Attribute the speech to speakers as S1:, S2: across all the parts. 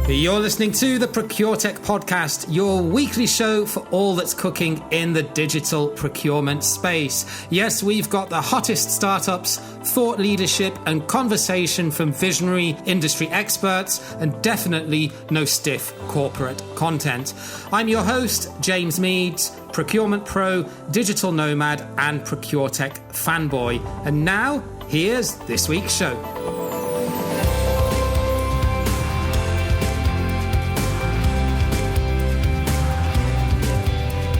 S1: You're listening to the Procuretech Podcast, your weekly show for all that's cooking in the digital procurement space. Yes, we've got the hottest startups, thought leadership and conversation from visionary industry experts, and definitely no stiff corporate content. I'm your host, James Meads, procurement pro, digital nomad and Procuretech fanboy. And now, here's this week's show.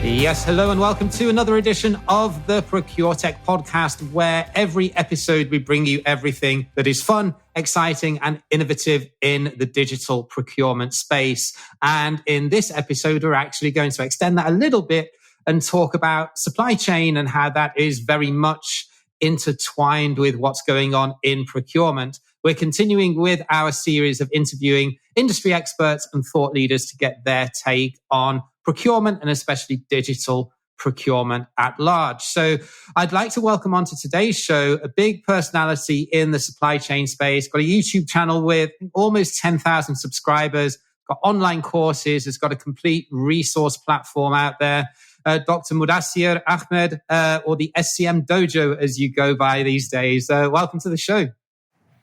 S1: Yes, hello and welcome to another edition of the Procuretech Podcast, where every episode we bring you everything that is fun, exciting and innovative in the digital procurement space. And in this episode, we're actually going to extend that a little bit and talk about supply chain and how that is very much intertwined with what's going on in procurement. We're continuing with our series of interviewing industry experts and thought leaders to get their take on procurement and especially digital procurement at large. So I'd like to welcome onto today's show a big personality in the supply chain space, got a YouTube channel with almost 10,000 subscribers, got online courses, has got a complete resource platform out there. Dr. Muddassir Ahmed, or the SCMDOJO as you go by these days. Welcome to the show.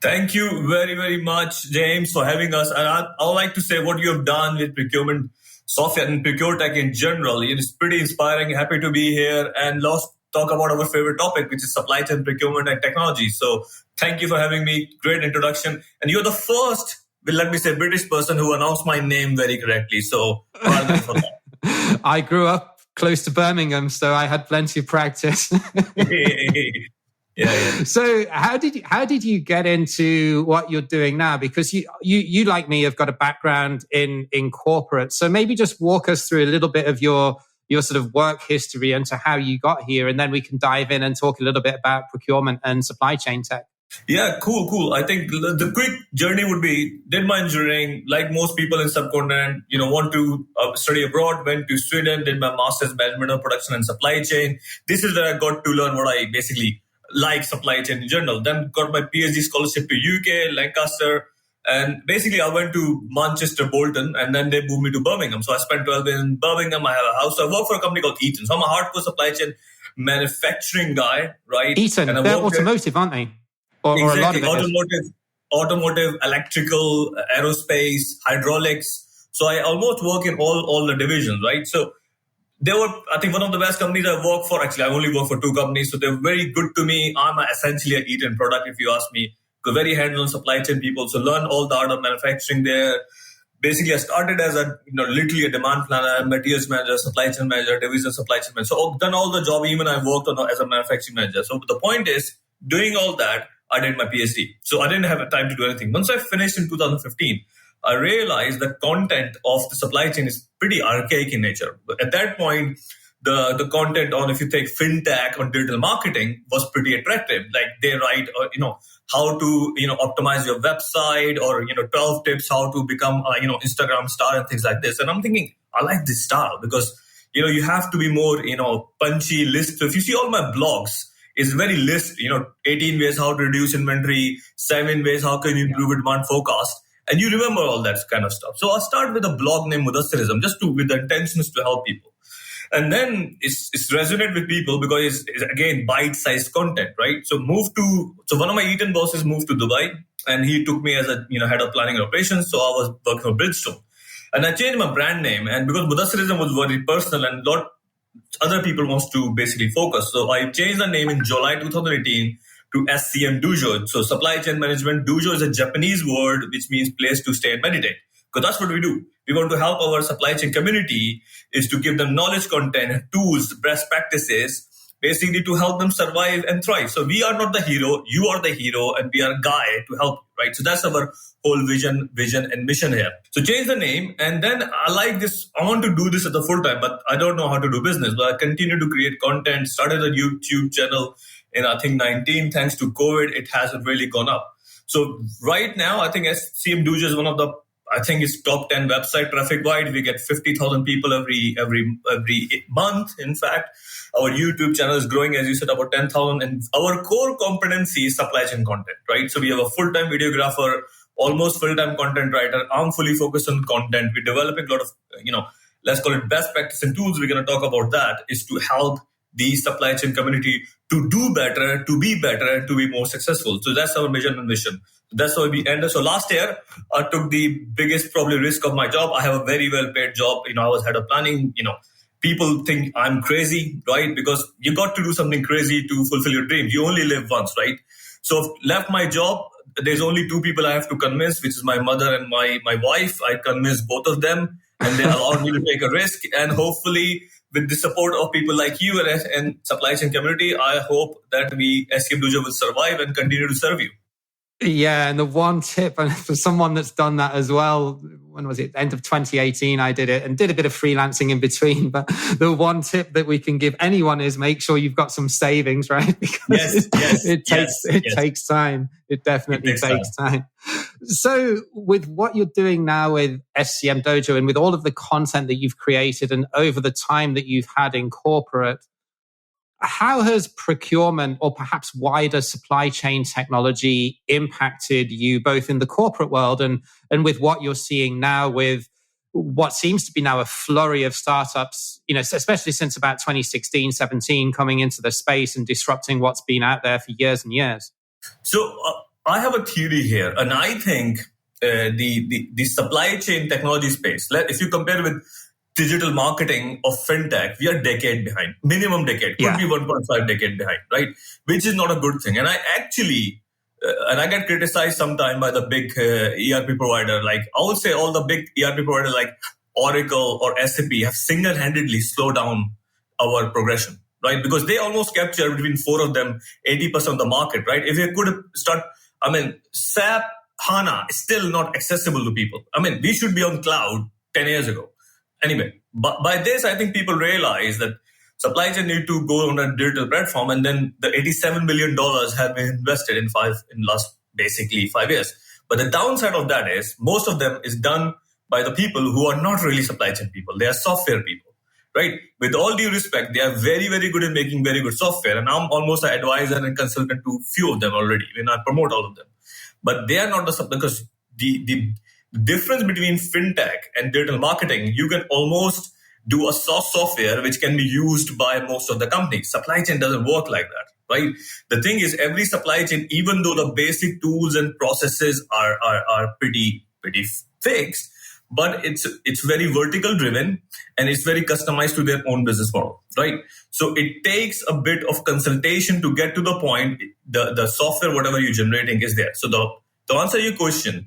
S2: Thank you very, very much, James, for having us. And I would like to say what you have done with procurement software and Procuretech in general. It's pretty inspiring. Happy to be here and let's talk about our favorite topic, which is supply chain procurement and technology. So thank you for having me. Great introduction. And you're the first, let me say, British person who announced my name very correctly. So well done for that.
S1: I grew up close to Birmingham, so I had plenty of practice.
S2: Yeah.
S1: So how did you get into what you're doing now? Because you like me have got a background in corporate. So maybe just walk us through a little bit of your sort of work history into how you got here, and then we can dive in and talk a little bit about procurement and supply chain tech.
S2: Yeah, cool. I think the quick journey would be, did my engineering, like most people in subcontinent, want to study abroad, went to Sweden, did my master's management of production and supply chain. This is where I got to learn what I basically like supply chain in general. Then got my PhD scholarship to UK, Lancaster, and basically I went to Manchester, Bolton, and then they moved me to Birmingham. So I spent 12 years in Birmingham. I have a house. So I work for a company called Eaton. So I'm a hardcore supply chain manufacturing guy, right?
S1: Eaton,
S2: and
S1: they're automotive, aren't they? Or
S2: exactly.
S1: a lot of it
S2: automotive, electrical, aerospace, hydraulics. So I almost work in all the divisions, right? So they were, I think, one of the best companies I work for. Actually, I only work for two companies, so they're very good to me. I'm essentially an Eaton product, if you ask me. Very hands-on supply chain people, so learn all the art of manufacturing there. Basically, I started as literally a demand planner, materials manager, supply chain manager, division supply chain manager. So I've done all the job. Even I worked on as a manufacturing manager. So the point is, doing all that, I did my PhD. So I didn't have time to do anything. Once I finished in 2015, I realized the content of the supply chain is pretty archaic in nature. But at that point, the content on, if you take fintech or digital marketing, was pretty attractive. Like they write, how to, optimize your website, or, 12 tips how to become, Instagram star and things like this. And I'm thinking, I like this style because, you have to be more, punchy list. So if you see all my blogs, it's very list, 18 ways how to reduce inventory, 7 ways how can you improve a demand forecast. And you remember all that kind of stuff. So I'll start with a blog named Muddassirism, with the intentions to help people. And then it's resonate with people because it's again, bite-sized content, right? So one of my Eaton bosses moved to Dubai, and he took me as a, head of planning and operations. So I was working for Bridgestone. And I changed my brand name. And because Muddassirism was very personal and lot other people wants to basically focus. So I changed the name in July 2018 to SCMDOJO. So supply chain management. Dojo is a Japanese word which means place to stay and meditate. Because that's what we do. We want to help our supply chain community is to give them knowledge content, tools, best practices, basically to help them survive and thrive. So we are not the hero, you are the hero, and we are a guy to help, right? So that's our whole vision and mission here. So change the name, and then I like this. I want to do this as a full time, but I don't know how to do business. But I continue to create content, started a YouTube channel in, I think, 19. Thanks to COVID, it hasn't really gone up. So right now, I think SCMDOJO is one of the, I think it's top 10 website traffic wide. We get 50,000 people every month. In fact, our YouTube channel is growing, as you said, about 10,000. And our core competency is supply chain content, right? So we have a full-time videographer almost full-time content writer. I'm fully focused on content. We're developing a lot of, let's call it best practice and tools. We're going to talk about that, is to help the supply chain community to do better, to be better, and to be more successful. So that's our vision and mission. That's how we ended. So last year, I took the biggest probably risk of my job. I have a very well-paid job. I was head of planning. People think I'm crazy, right? Because you got to do something crazy to fulfill your dreams. You only live once, right? So left my job. There's only two people I have to convince, which is my mother and my wife. I convinced both of them, and they allowed me to take a risk. And hopefully, with the support of people like you and supply chain community, I hope that SCMDOJO will survive and continue to serve you.
S1: Yeah, and the one tip, and for someone that's done that as well, when was it? End of 2018, I did it and did a bit of freelancing in between. But the one tip that we can give anyone is make sure you've got some savings, right? Because it takes time. It definitely takes time. So with what you're doing now with SCMDOJO and with all of the content that you've created and over the time that you've had in corporate, how has procurement or perhaps wider supply chain technology impacted you both in the corporate world and with what you're seeing now with what seems to be now a flurry of startups, especially since about 2016, 17 coming into the space and disrupting what's been out there for years and years?
S2: So I have a theory here, and I think the supply chain technology space, if you compare with digital marketing of fintech, we are a decade behind, minimum decade, could be 1.5 decade behind, right? Which is not a good thing. And I actually, and I get criticized sometime by the big ERP provider, like I would say all the big ERP providers like Oracle or SAP have single-handedly slowed down our progression, right? Because they almost capture between four of them 80% of the market, right? If you could start, SAP HANA is still not accessible to people. We should be on cloud 10 years ago. Anyway, but by this, I think people realize that supply chain need to go on a digital platform, and then the $87 billion have been invested in last basically 5 years. But the downside of that is most of them is done by the people who are not really supply chain people. They are software people, right? With all due respect, they are very, very good at making very good software. And I'm almost an advisor and consultant to few of them already when I promote all of them. But they are not because the difference between fintech and digital marketing, you can almost do a SaaS software which can be used by most of the companies. Supply chain doesn't work like that, right? The thing is, every supply chain, even though the basic tools and processes are pretty fixed, but it's very vertical driven and it's very customized to their own business model, right? So it takes a bit of consultation to get to the point the software, whatever you're generating, is there. So to answer your question,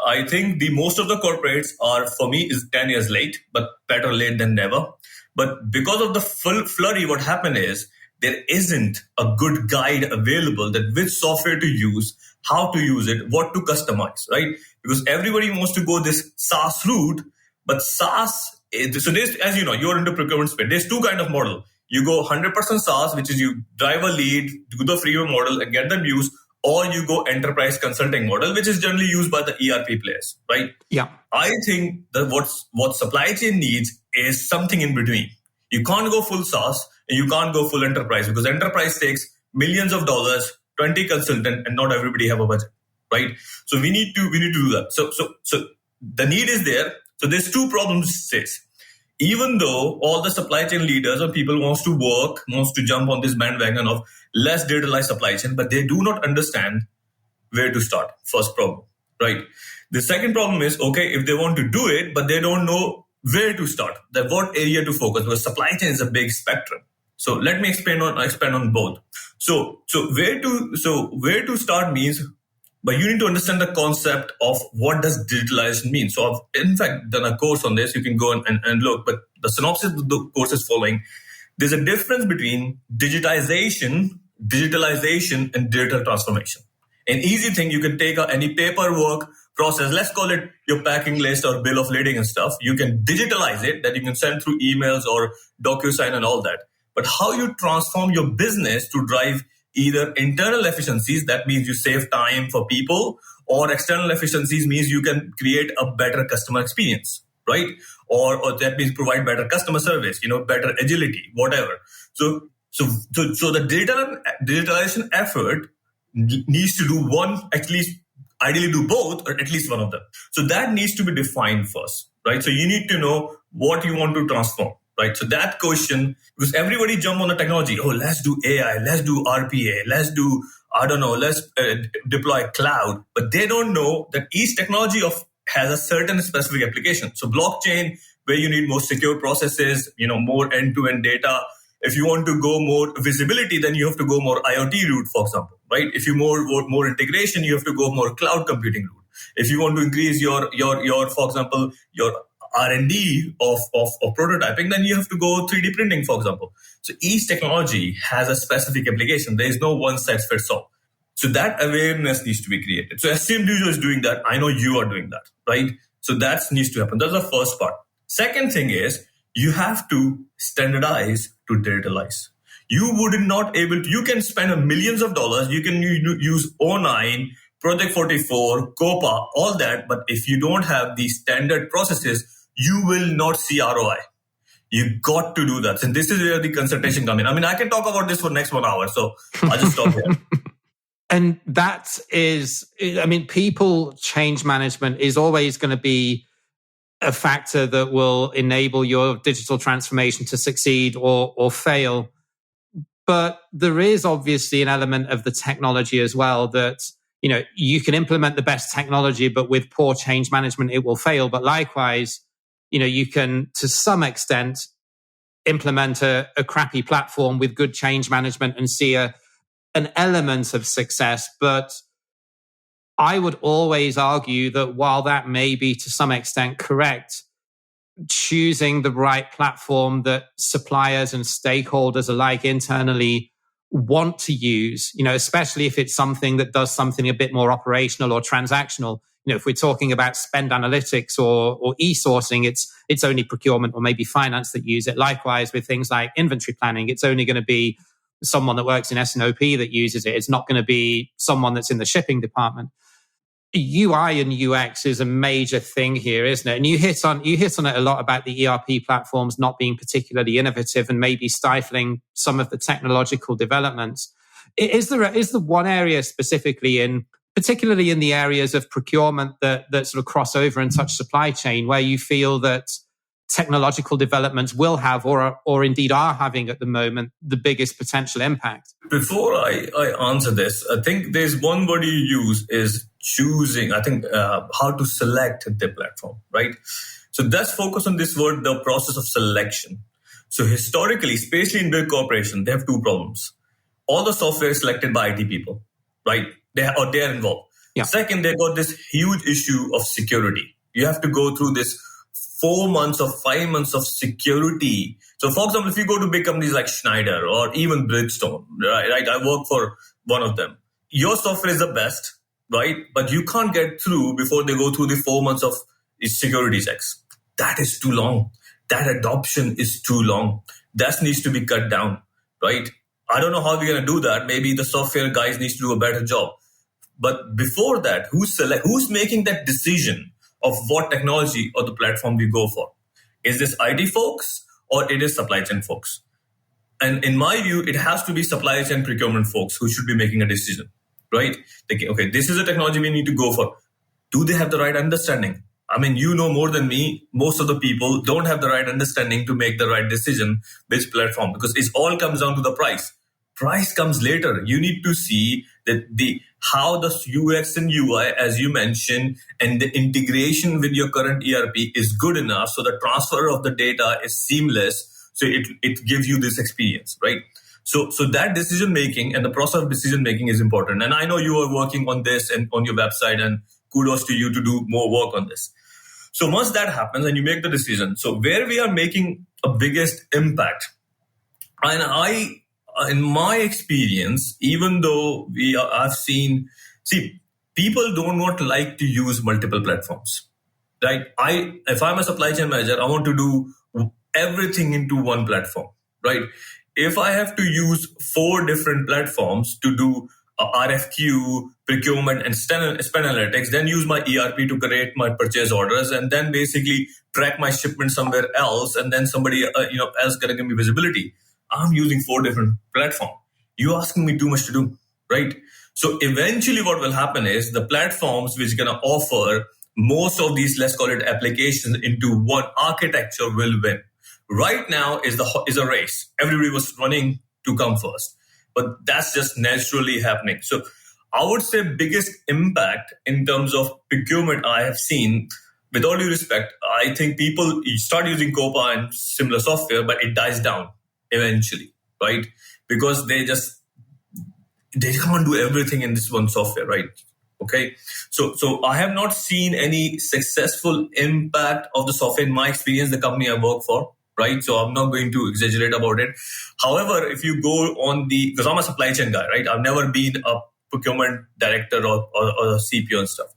S2: I think the most of the corporates for me, is 10 years late, but better late than never. But because of the flurry, what happened is there isn't a good guide available that which software to use, how to use it, what to customize, right? Because everybody wants to go this SaaS route, but SaaS, so there's, as you know, you're into procurement space. There's two kind of model. You go 100% SaaS, which is you drive a lead, do the freemium model and get them used, or you go enterprise consulting model, which is generally used by the ERP players, right?
S1: Yeah.
S2: I think that what supply chain needs is something in between. You can't go full SaaS and you can't go full enterprise, because enterprise takes millions of dollars, 20 consultants, and not everybody have a budget, right? So we need to do that. So the need is there. So there's two problems, says. Even though all the supply chain leaders or people wants to jump on this bandwagon of less digitalized supply chain, but they do not understand where to start. First problem, right? The second problem is, okay, if they want to do it, but they don't know where to start, what area to focus, because supply chain is a big spectrum. So let me expand on both. So where to start means, but you need to understand the concept of what does digitalization mean. So I've in fact done a course on this. You can go and look, but the synopsis of the course is following. There's a difference between digitalization, and digital transformation. An easy thing, you can take any paperwork process, let's call it your packing list or bill of lading and stuff. You can digitalize it, that you can send through emails or DocuSign and all that. But how you transform your business to drive either internal efficiencies, that means you save time for people, or external efficiencies means you can create a better customer experience, right? Or that means provide better customer service, better agility, whatever. So the digitalization effort needs to do at least ideally do both or at least one of them. So that needs to be defined first, right? So you need to know what you want to transform, right? So that question, because everybody jump on the technology. Oh, let's do AI, let's do RPA, let's do, let's deploy cloud. But they don't know that each technology has a certain specific application. So blockchain, where you need more secure processes, more end-to-end data. If you want to go more visibility, then you have to go more IoT route, for example, right? If you more integration, you have to go more cloud computing route. If you want to increase your for example, your R&D of prototyping, then you have to go 3D printing, for example. So each technology has a specific application. There is no one size fits all. So that awareness needs to be created. So SCMDOJO is doing that. I know you are doing that, right? So that needs to happen. That's the first part. Second thing is you have to standardize to digitalize. You can spend millions of dollars. You can use 09, Project 44, COPA, all that. But if you don't have these standard processes, you will not see ROI. You got to do that. And this is where the consultation comes in. I mean, I can talk about this for next 1 hour. So I'll just stop here.
S1: And that is, people change management is always going to be a factor that will enable your digital transformation to succeed or fail. But there is obviously an element of the technology as well that, you can implement the best technology, but with poor change management, it will fail. But likewise, you can, to some extent, implement a crappy platform with good change management and see an element of success. But I would always argue that while that may be to some extent correct, choosing the right platform that suppliers and stakeholders alike internally want to use, especially if it's something that does something a bit more operational or transactional. If we're talking about spend analytics or e-sourcing, it's only procurement or maybe finance that use it. Likewise, with things like inventory planning, it's only going to be someone that works in S&OP that uses it. It's not going to be someone that's in the shipping department. UI and UX is a major thing here, isn't it? And you hit on it a lot about the ERP platforms not being particularly innovative and maybe stifling some of the technological developments. Is there one area specifically particularly in the areas of procurement that sort of cross over and touch supply chain, where you feel that technological developments will have or indeed are having at the moment the biggest potential impact? Before
S2: I answer this, I think there's one word you use is choosing, how to select the platform, right? So let's focus on this word, the process of selection. So historically, especially in big corporations, they have two problems. All the software is selected by IT people, right? They're involved. Yeah. Second, they got this huge issue of security. You have to go through this 4 months or 5 months of security. So for example, if you go to big companies like Schneider or even Bridgestone, right? I work for one of them. Your software is the best, right? But you can't get through before they go through the 4 months of security checks. That is too long. That adoption is too long. That needs to be cut down, right? I don't know how we're going to do that. Maybe the software guys need to do a better job. But before that, who's making that decision of what technology or the platform we go for? Is this IT folks or it is supply chain folks? And in my view, it has to be supply chain procurement folks who should be making a decision, right? Okay, this is a technology we need to go for. Do they have the right understanding? I mean, you know more than me, most of the people don't have the right understanding to make the right decision which platform, because it all comes down to the price. Price comes later. You need to see that how the UX and UI, as you mentioned, and the integration with your current ERP is good enough so the transfer of the data is seamless. So it gives you this experience, right? So that decision making and the process of decision making is important. And I know you are working on this and on your website, and kudos to you to do more work on this. So once that happens and you make the decision, so where we are making a biggest impact, and in my experience, even though I've seen, people do not like to use multiple platforms, right? If I'm a supply chain manager, I want to do everything into one platform, right? If I have to use 4 different platforms to do RFQ, procurement, and spend analytics, then use my ERP to create my purchase orders, and then basically track my shipment somewhere else, and then somebody else gonna give me visibility. I'm using 4 different platforms. You're asking me too much to do, right? So eventually what will happen is the platforms which are going to offer most of these, let's call it applications into one architecture will win. Right now is a race. Everybody was running to come first, but that's just naturally happening. So I would say biggest impact in terms of procurement I have seen, with all due respect, I think people start using COPA and similar software, but it dies down eventually, right? Because they can't do everything in this one software, right? Okay. So I have not seen any successful impact of the software in my experience, the company I work for, right? So I'm not going to exaggerate about it. However, if you go on because I'm a supply chain guy, right? I've never been a procurement director or a CPO and stuff.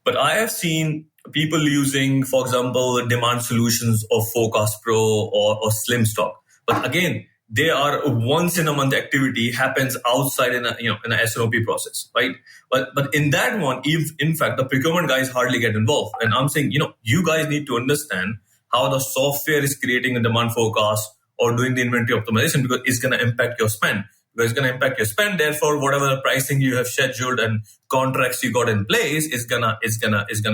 S2: But I have seen people using, for example, demand solutions or Forecast Pro or Slim Stock. But again, they are a once in a month activity, happens outside in an S&OP process, right? But in that one, in fact, the procurement guys hardly get involved. And I'm saying, you guys need to understand how the software is creating a demand forecast or doing the inventory optimization, because it's going to impact your spend. Because it's going to impact your spend. Therefore, whatever the pricing you have scheduled and contracts you got in place is gonna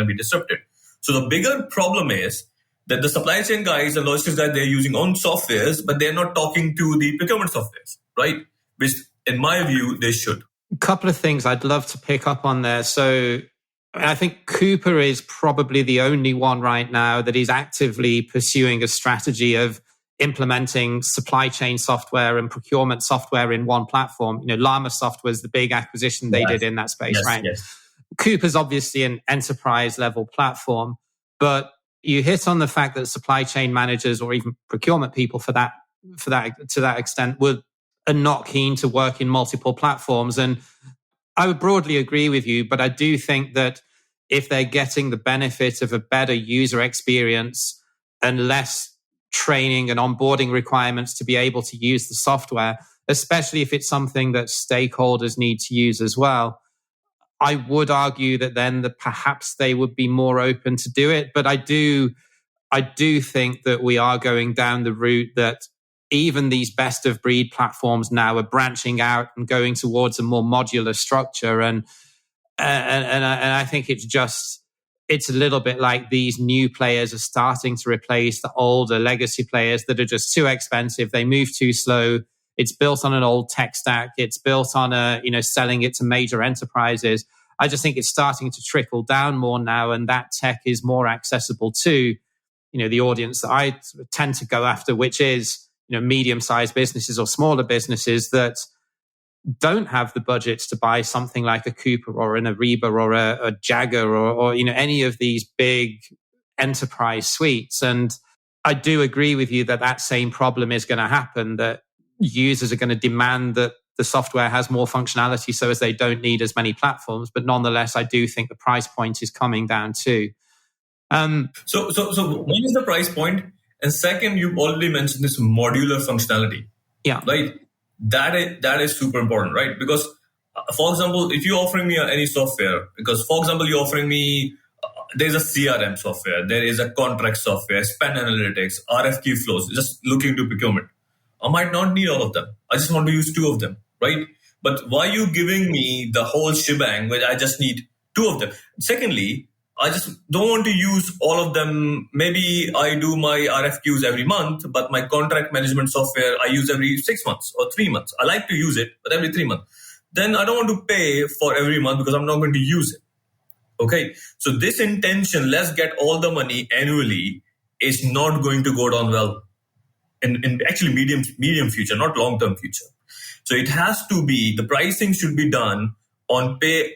S2: be disrupted. So the bigger problem is that the supply chain guys and logistics guys, they're using own softwares, but they're not talking to the procurement softwares, right? Which, in my view, they should.
S1: A couple of things I'd love to pick up on there. So I think Cooper is probably the only one right now that is actively pursuing a strategy of implementing supply chain software and procurement software in one platform. Llamasoft was the big acquisition they did in that space, right? Yes. Cooper's obviously an enterprise level platform, but you hit on the fact that supply chain managers or even procurement people to that extent are not keen to work in multiple platforms. And I would broadly agree with you, but I do think that if they're getting the benefit of a better user experience and less training and onboarding requirements to be able to use the software, especially if it's something that stakeholders need to use as well, I would argue that then perhaps they would be more open to do it. But I do think that we are going down the route that even these best of breed platforms now are branching out and going towards a more modular structure. And I think it's a little bit like these new players are starting to replace the older legacy players that are just too expensive. They move too slow. It's built on an old tech stack. It's built on selling it to major enterprises. I just think it's starting to trickle down more now, and that tech is more accessible to, the audience that I tend to go after, which is, medium-sized businesses or smaller businesses that don't have the budgets to buy something like a Cooper or an Ariba or a Jagger or any of these big enterprise suites. And I do agree with you that same problem is going to happen, that users are going to demand that the software has more functionality so as they don't need as many platforms. But nonetheless, I do think the price point is coming down too.
S2: So one is the price point. And second, you've already mentioned this modular functionality.
S1: Yeah.
S2: Right? That is super important, right? Because, for example, if you're offering me any software, because, for example, you're offering me, there's a CRM software, there is a contract software, spend analytics, RFQ flows, just looking to procurement. I might not need all of them. I just want to use 2 of them, right? But why are you giving me the whole shebang where I just need 2 of them? Secondly, I just don't want to use all of them. Maybe I do my RFQs every month, but my contract management software I use every 6 months or 3 months. I like to use it, but every 3 months. Then I don't want to pay for every month because I'm not going to use it. Okay. So this intention, let's get all the money annually, is not going to go down well in actually medium future, not long-term future. So it has to be, the pricing should be done on pay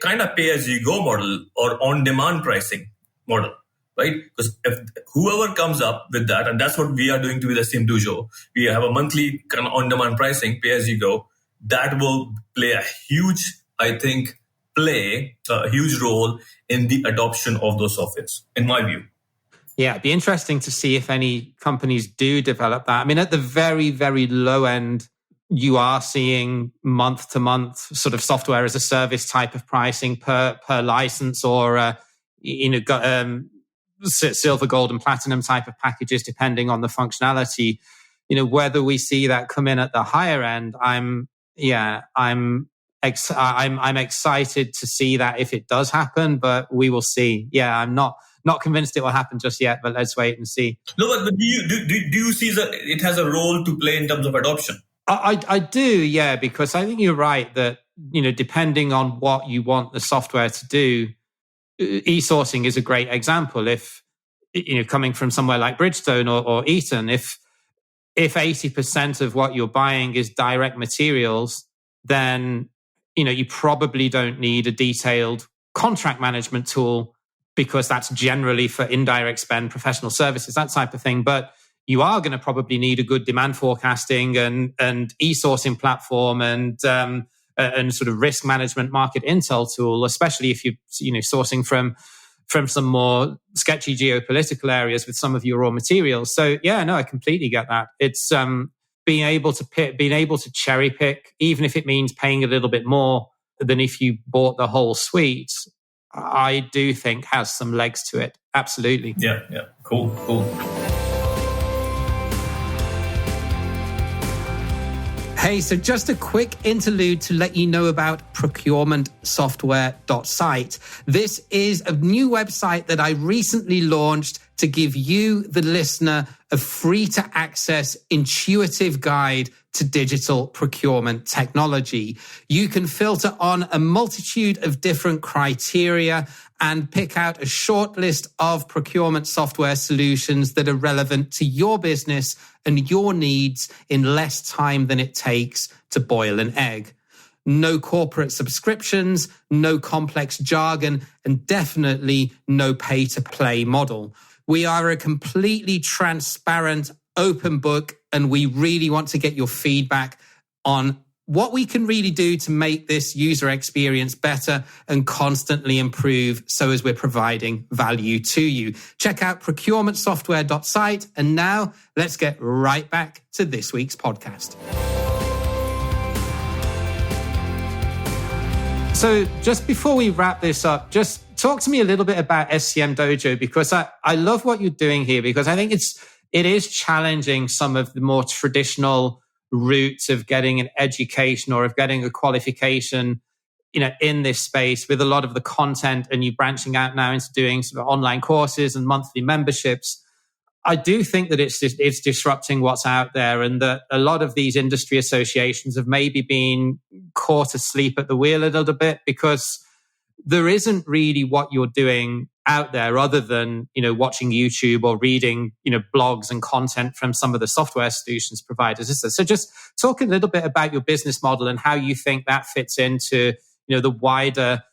S2: as you go model or on demand pricing model, right? Because if whoever comes up with that, and that's what we are doing with SCMDOJO, we have a monthly kind of on demand pricing, pay as you go. That will play a huge role in the adoption of those softwares, in my view.
S1: Yeah, it'd be interesting to see if any companies do develop that. I mean, at the very, very low end, you are seeing month to month sort of software as a service type of pricing per license, or silver, gold, and platinum type of packages, depending on the functionality. Whether we see that come in at the higher end, I'm I'm excited to see that if it does happen, but we will see. Yeah, I'm not convinced it will happen just yet, but let's wait and see.
S2: No, but do you see that it has a role to play in terms of adoption?
S1: I do, yeah, because I think you're right that, depending on what you want the software to do, e-sourcing is a great example. If, coming from somewhere like Bridgestone or Eaton, if 80% of what you're buying is direct materials, then, you probably don't need a detailed contract management tool, because that's generally for indirect spend, professional services, that type of thing. But you are going to probably need a good demand forecasting and e-sourcing platform and sort of risk management market intel tool, especially if you're sourcing from some more sketchy geopolitical areas with some of your raw materials. So yeah, no, I completely get that. It's being able to cherry pick, even if it means paying a little bit more than if you bought the whole suite, I do think has some legs to it. Absolutely.
S2: Yeah. Cool.
S1: Hey, so just a quick interlude to let you know about procurementsoftware.site. This is a new website that I recently launched to give you, the listener, a free-to-access, intuitive guide to digital procurement technology. You can filter on a multitude of different criteria and pick out a short list of procurement software solutions that are relevant to your business and your needs in less time than it takes to boil an egg. No corporate subscriptions, no complex jargon, and definitely no pay-to-play model. We are a completely transparent, open book, and we really want to get your feedback on what we can really do to make this user experience better and constantly improve so as we're providing value to you. Check out procurementsoftware.site. And now let's get right back to this week's podcast. So just before we wrap this up, just talk to me a little bit about SCMDOJO, because I love what you're doing here, because I think it is challenging some of the more traditional routes of getting an education or of getting a qualification, in this space, with a lot of the content, and you branching out now into doing sort of online courses and monthly memberships. I do think that it's disrupting what's out there, and that a lot of these industry associations have maybe been caught asleep at the wheel a little bit, because there isn't really what you're doing out there other than, watching YouTube or reading, blogs and content from some of the software solutions providers. So just talk a little bit about your business model and how you think that fits into, the wider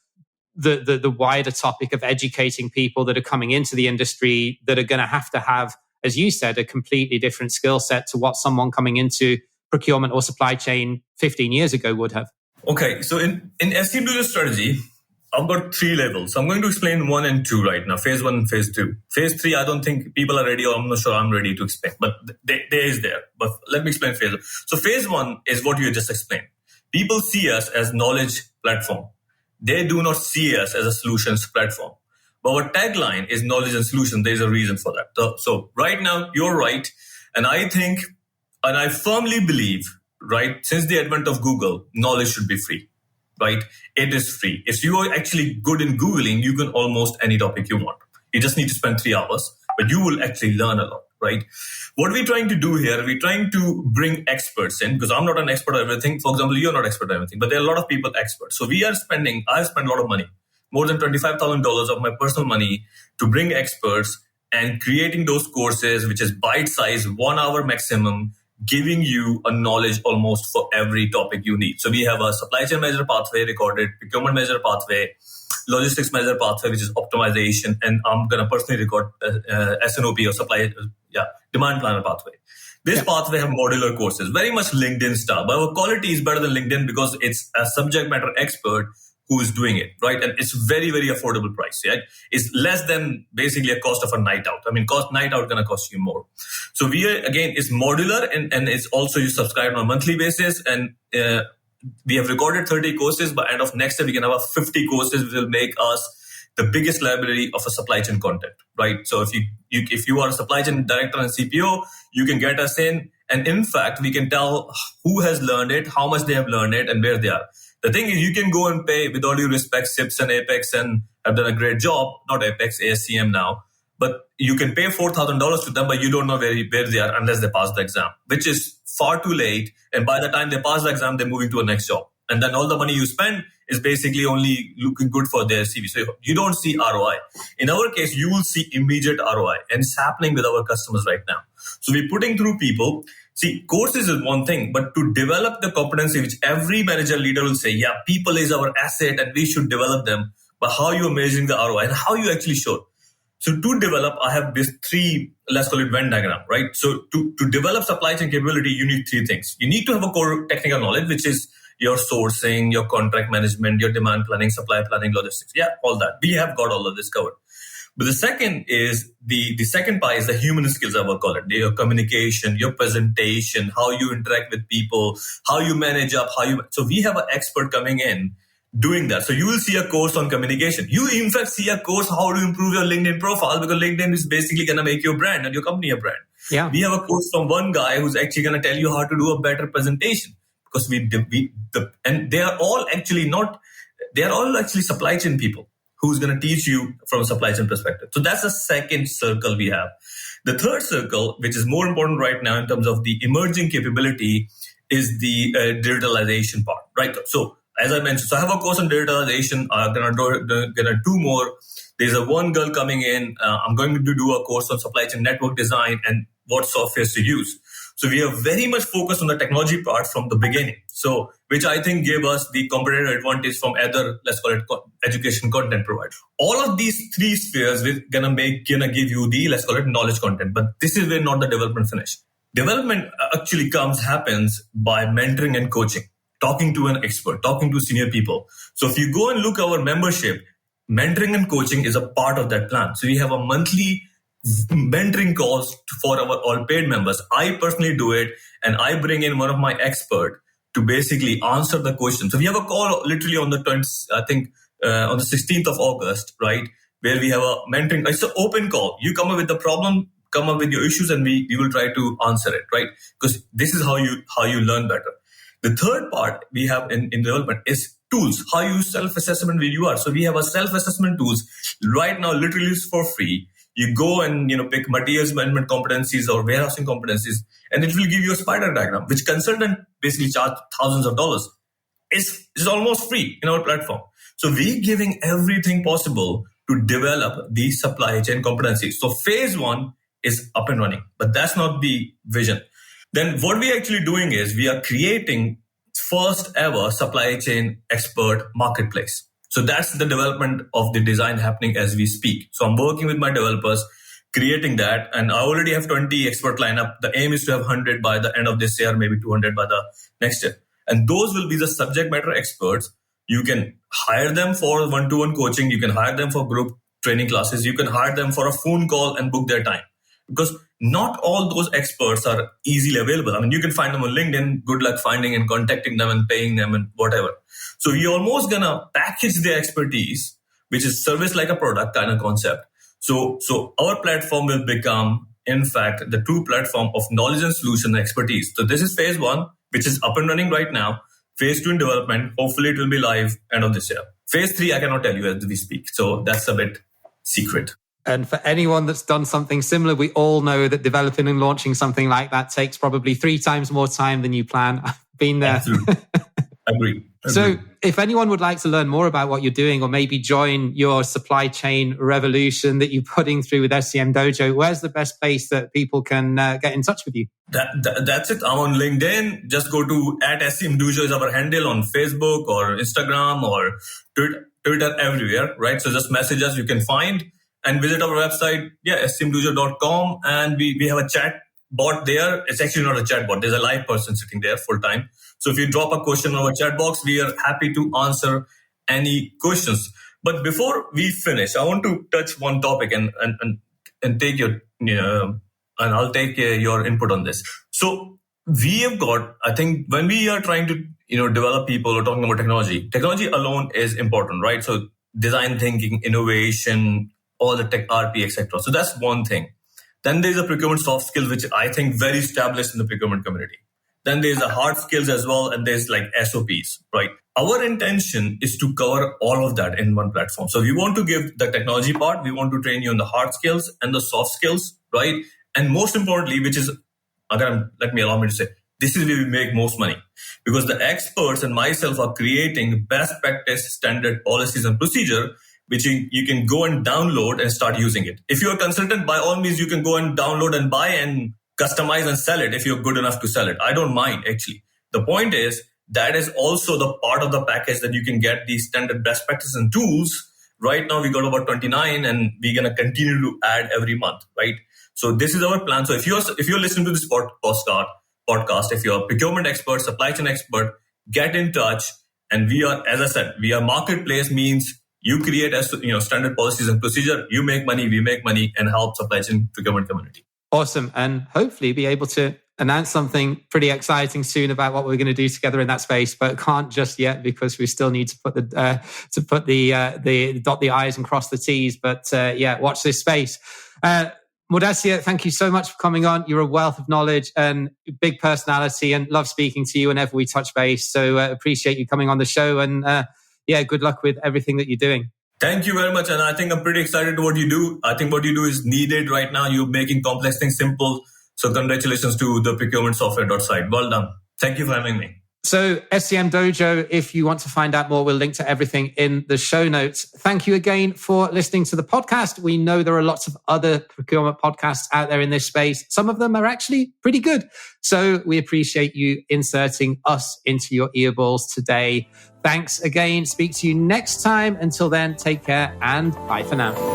S1: topic of educating people that are coming into the industry that are going to have, as you said, a completely different skill set to what someone coming into procurement or supply chain 15 years ago would have.
S2: Okay, so in SCMDOJO strategy, I've got 3 levels. I'm going to explain 1 and 2 right now. Phase 1 and phase 2. Phase 3, I don't think people are ready, or I'm not sure I'm ready to explain, but there is there. But let me explain phase 1. So phase 1 is what you just explained. People see us as knowledge platform. They do not see us as a solutions platform. But our tagline is knowledge and solution. There's a reason for that. So right now, you're right. And I think, and I firmly believe, right, since the advent of Google, knowledge should be free. Right? It is free. If you are actually good in Googling, you can almost any topic you want. You just need to spend 3 hours, but you will actually learn a lot, right? What we're trying to do here, we're trying to bring experts in, because I'm not an expert at everything. For example, you're not expert at everything, but there are a lot of people experts. So I spend a lot of money, more than $25,000 of my personal money, to bring experts and creating those courses, which is bite-sized, 1 hour maximum, giving you a knowledge almost for every topic you need. So we have a supply chain measure pathway recorded, procurement measure pathway, logistics measure pathway, which is optimization, and I'm going to personally record SNOP or demand planner pathway. This pathway have modular courses, very much LinkedIn style, but our quality is better than LinkedIn because it's a subject matter expert who is doing it, right? And it's very, very affordable price, right? It's less than basically a cost of a night out. I mean, night out going to cost you more. So it's modular, and it's also you subscribe on a monthly basis. And we have recorded 30 courses. By end of next year, we can have 50 courses, which will make us the biggest library of a supply chain content, right? So if you are a supply chain director and CPO, you can get us in. And in fact, we can tell who has learned it, how much they have learned it, and where they are. The thing is, you can go and pay, with all due respect, SIPS and Apex and have done a great job, not Apex, ASCM now, but you can pay $4,000 to them, but you don't know where they are unless they pass the exam, which is far too late. And by the time they pass the exam, they're moving to a next job. And then all the money you spend is basically only looking good for their CV. So you don't see ROI. In our case, you will see immediate ROI. And it's happening with our customers right now. So we're putting through people. See, courses is one thing, but to develop the competency, which every manager leader will say, yeah, people is our asset and we should develop them. But how you are measuring the ROI and how you actually show. So to develop, I have this 3, let's call it Venn diagram, right? So to develop supply chain capability, you need 3 things. You need to have a core technical knowledge, which is your sourcing, your contract management, your demand planning, supply planning, logistics. Yeah, all that. We have got all of this covered. But the second is the second part is the human skills, I will call it. Your communication, your presentation, how you interact with people, how you manage up, so we have an expert coming in doing that. So you will see a course on communication. You in fact see a course how to improve your LinkedIn profile, because LinkedIn is basically going to make your brand and your company a brand. Yeah. We have a course from one guy who's actually going to tell you how to do a better presentation, because and they are all actually supply chain people who's going to teach you from a supply chain perspective. So that's the second circle we have. The third circle, which is more important right now in terms of the emerging capability, is the digitalization part, right? So as I mentioned, so I have a course on digitalization. I'm going to do 2 more. There's one girl coming in. I'm going to do a course on supply chain network design and what softwares to use. So we are very much focused on the technology part from the beginning. So, which I think gave us the competitive advantage from other, let's call it education content providers. All of these 3 spheres we're gonna give you the, let's call it knowledge content. But this is where not the development finish. Development actually happens by mentoring and coaching, talking to an expert, talking to senior people. So if you go and look at our membership, mentoring and coaching is a part of that plan. So we have a monthly mentoring calls for our all paid members. I personally do it, and I bring in one of my experts to basically answer the question. So we have a call literally on the on the 16th of August, right, where we have a mentoring. It's an open call. You come up with the problem, come up with your issues, and we will try to answer it, right? Because this is how you learn better. The third part we have in development is tools. How you self-assessment where you are. So we have a self-assessment tools right now, literally is for free. You go and pick materials management competencies or warehousing competencies, and it will give you a spider diagram, which consultant basically charge thousands of dollars. It's almost free in our platform. So we're giving everything possible to develop the supply chain competencies. So phase 1 is up and running, but that's not the vision. Then what we're actually doing is we are creating first ever supply chain expert marketplace. So that's the development of the design happening as we speak. So I'm working with my developers, creating that. And I already have 20 expert lineup. The aim is to have 100 by the end of this year, maybe 200 by the next year. And those will be the subject matter experts. You can hire them for one-to-one coaching. You can hire them for group training classes. You can hire them for a phone call and book their time. Because not all those experts are easily available. I mean, you can find them on LinkedIn. Good luck finding and contacting them and paying them and whatever. So we're almost going to package their expertise, which is service like a product kind of concept. So our platform will become, in fact, the true platform of knowledge and solution and expertise. So this is phase 1, which is up and running right now. Phase 2 in development. Hopefully it will be live end of this year. Phase 3, I cannot tell you as we speak. So that's a bit secret.
S1: And for anyone that's done something similar, we all know that developing and launching something like that takes probably 3 times more time than you plan. I've been there.
S2: Absolutely. Agree.
S1: So if anyone would like to learn more about what you're doing, or maybe join your supply chain revolution that you're putting through with SCMDOJO, where's the best place that people can get in touch with you?
S2: That's it. I'm on LinkedIn. Just go to @SCMDOJO is our handle on Facebook or Instagram or Twitter everywhere, right? So just message us. You can find and visit our website, scmdojo.com. And we have a chat bot there. It's actually not a chat bot. There's a live person sitting there full time. So if you drop a question in our chat box, we are happy to answer any questions. But before we finish, I want to touch one topic and take your, and I'll take your input on this. So we have got, I think when we are trying to, develop people or talking about technology alone is important, right? So design thinking, innovation, all the tech RP, etc. So that's one thing. Then there's a procurement soft skills, which I think very established in the procurement community. Then there's the hard skills as well. And there's like SOPs, right? Our intention is to cover all of that in one platform. So we want to give the technology part. We want to train you on the hard skills and the soft skills, right? And most importantly, which is, again, allow me to say, this is where we make most money, because the experts and myself are creating best practice, standard policies and procedure, which you can go and download and start using it. If you're a consultant, by all means, you can go and download and buy and customize and sell it if you're good enough to sell it. I don't mind, actually. The point is, that is also the part of the package that you can get these standard best practices and tools. Right now, we got about 29 and we're going to continue to add every month, right? So this is our plan. So if you're listening to this podcast, if you're a procurement expert, supply chain expert, get in touch. And we are, as I said, we are marketplace, means you create standard policies and procedure. You make money, we make money, and help supply chain procurement community.
S1: Awesome. And hopefully be able to announce something pretty exciting soon about what we're going to do together in that space, but can't just yet because we still need to put dot the I's and cross the T's. But watch this space. Muddassir, thank you so much for coming on. You're a wealth of knowledge and big personality, and love speaking to you whenever we touch base. So appreciate you coming on the show, and good luck with everything that you're doing.
S2: Thank you very much. And I think I'm pretty excited to what you do. I think what you do is needed right now. You're making complex things simple. So congratulations to the procurement software side. Well done. Thank you for having me.
S1: So SCMDOJO, if you want to find out more, we'll link to everything in the show notes. Thank you again for listening to the podcast. We know there are lots of other procurement podcasts out there in this space. Some of them are actually pretty good. So we appreciate you inserting us into your earballs today. Thanks again. Speak to you next time. Until then, take care and bye for now.